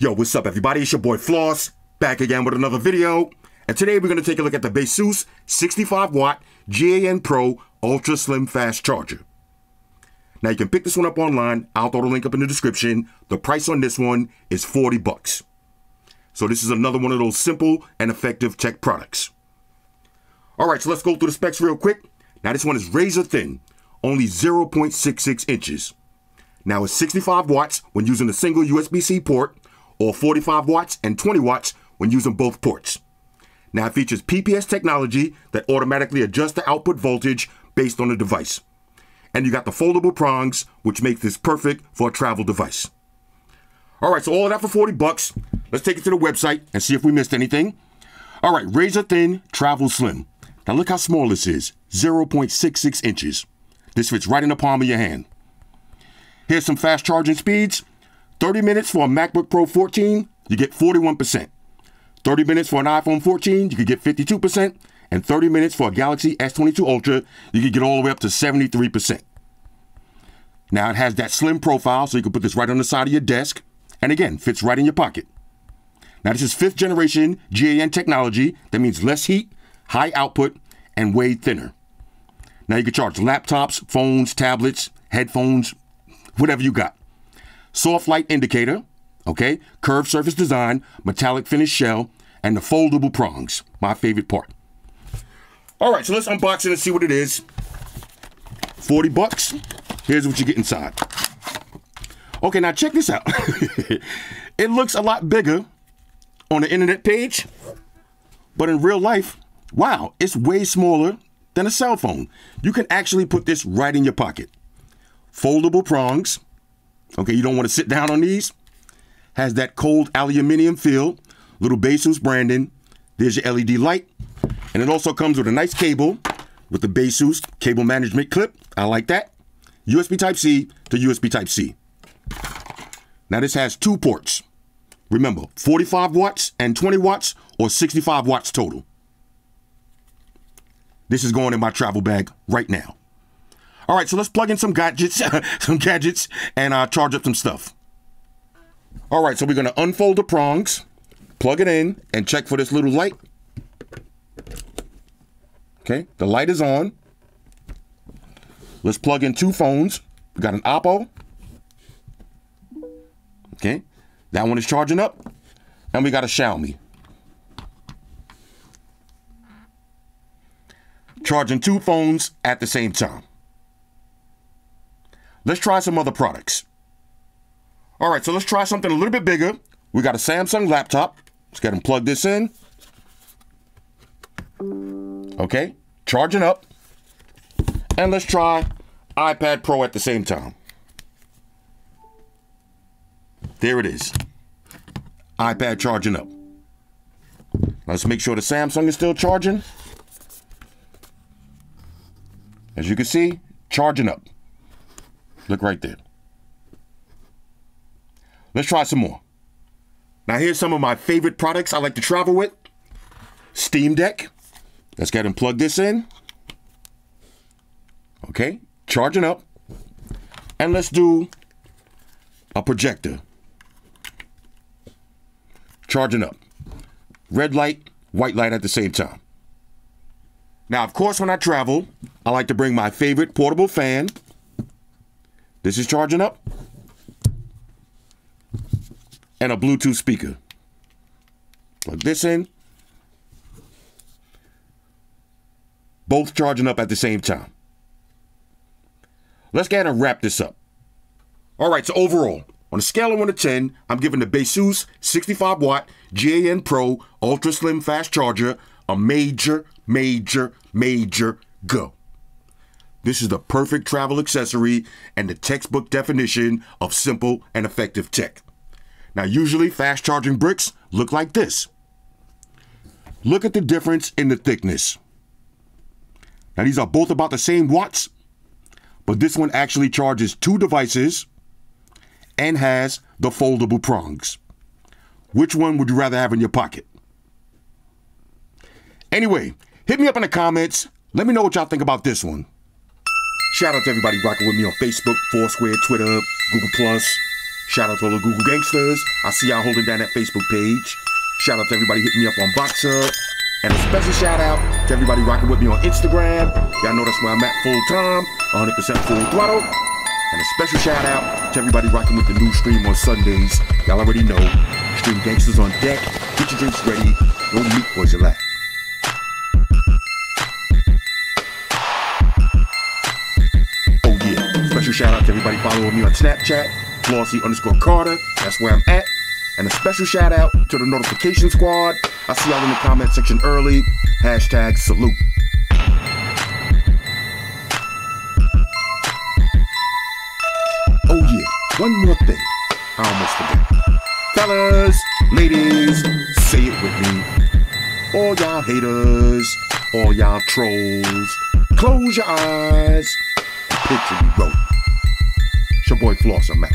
Yo, what's up everybody? It's your boy Floss, back again with another video. And today we're going to take a look at the Baseus 65W GAN Pro Ultra Slim Fast Charger. Now you can pick this one up online. I'll throw the link up in the description. The price on this one is 40 bucks. So this is another one of those simple and effective tech products. All right, so let's go through the specs real quick. Now this one is razor thin, only 0.66 inches. Now it's 65 watts when using a single USB-C port, or 45 watts and 20 watts when using both ports. Now it features PPS technology that automatically adjusts the output voltage based on the device. And you got the foldable prongs, which makes this perfect for a travel device. All right, so all of that for 40 bucks. Let's take it to the website and see if we missed anything. All right, razor thin, travel slim. Now look how small this is, 0.66 inches. This fits right in the palm of your hand. Here's some fast charging speeds. 30 minutes for a MacBook Pro 14, you get 41%. 30 minutes for an iPhone 14, you could get 52%. And 30 minutes for a Galaxy S22 Ultra, you could get all the way up to 73%. Now it has that slim profile, so you can put this right on the side of your desk. And again, fits right in your pocket. Now this is 5th generation GAN technology. That means less heat, high output, and way thinner. Now you can charge laptops, phones, tablets, headphones, whatever you got. Soft light indicator, okay, curved surface design, metallic finish shell, and the foldable prongs, my favorite part. All right, so let's unbox it and see what it is. 40 bucks, here's what you get inside. Okay, now check this out. It looks a lot bigger on the internet page, but in real life, wow, it's way smaller than a cell phone. You can actually put this right in your pocket. Foldable prongs. Okay, you don't want to sit down on these. Has that cold aluminum feel. Little Baseus branding. There's your LED light. And it also comes with a nice cable with the Baseus cable management clip. I like that. USB Type-C to USB Type-C. Now this has 2 ports. Remember, 45 watts and 20 watts or 65 watts total. This is going in my travel bag right now. All right, so let's plug in some gadgets, and charge up some stuff. All right, so we're gonna unfold the prongs, plug it in, and check for this little light. Okay, the light is on. Let's plug in 2 phones. We got an Oppo. Okay, that one is charging up. And we got a Xiaomi. Charging 2 phones at the same time. Let's try some other products. All right, so let's try something a little bit bigger. We got a Samsung laptop. Let's get them plug this in. Okay, charging up. And let's try iPad Pro at the same time. There it is. iPad charging up. Let's make sure the Samsung is still charging. As you can see, charging up. Look right there. Let's try some more. Now here's some of my favorite products I like to travel with. Steam Deck. Let's get and plug this in. Okay, charging up. And let's do a projector. Charging up. Red light, white light at the same time. Now, of course, when I travel, I like to bring my favorite portable fan. This is charging up. And a Bluetooth speaker. Plug this in. Both charging up at the same time. Let's go ahead and wrap this up. All right, so overall, on a scale of 1 to 10, I'm giving the Baseus 65W GAN Pro Ultra Slim Fast Charger a major go. This is the perfect travel accessory and the textbook definition of simple and effective tech. Now, usually fast charging bricks look like this. Look at the difference in the thickness. Now, these are both about the same watts, but this one actually charges 2 devices and has the foldable prongs. Which one would you rather have in your pocket? Anyway, hit me up in the comments. Let me know what y'all think about this one. Shout out to everybody rocking with me on Facebook, Foursquare, Twitter, Google+. Shout out to all the Google gangsters. I see y'all holding down that Facebook page. Shout out to everybody hitting me up on Boxer. And a special shout out to everybody rocking with me on Instagram. Y'all know that's where I'm at full time, 100% full throttle. And a special shout out to everybody rocking with the new stream on Sundays. Y'all already know. Stream gangsters on deck. Get your drinks ready. Go meet boys your lap. Oh yeah. Special shout out to everybody following me on Snapchat. Flossy_Carter. That's where I'm at. And a special shout out to the notification squad. I see y'all in the comment section early. Hashtag salute. Oh yeah, one more thing. I almost forgot. Fellas, ladies, say it with me. All y'all haters, all y'all trolls, close your eyes and picture me rolling. It's your boy Floss, I'm out.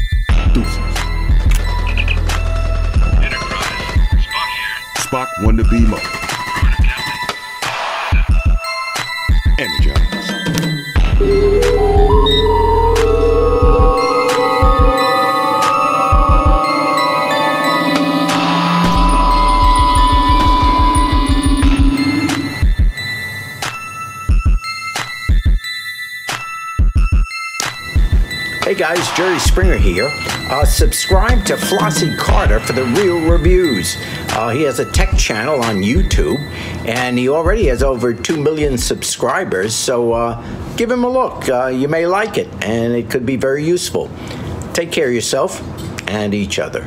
Deuces. Spock wanted to be more. Energize. Hey guys, Jerry Springer here. Subscribe to Flossy Carter for the real reviews. He has a tech channel on YouTube, and he already has over 2 million subscribers, so give him a look. You may like it, and it could be very useful. Take care of yourself and each other.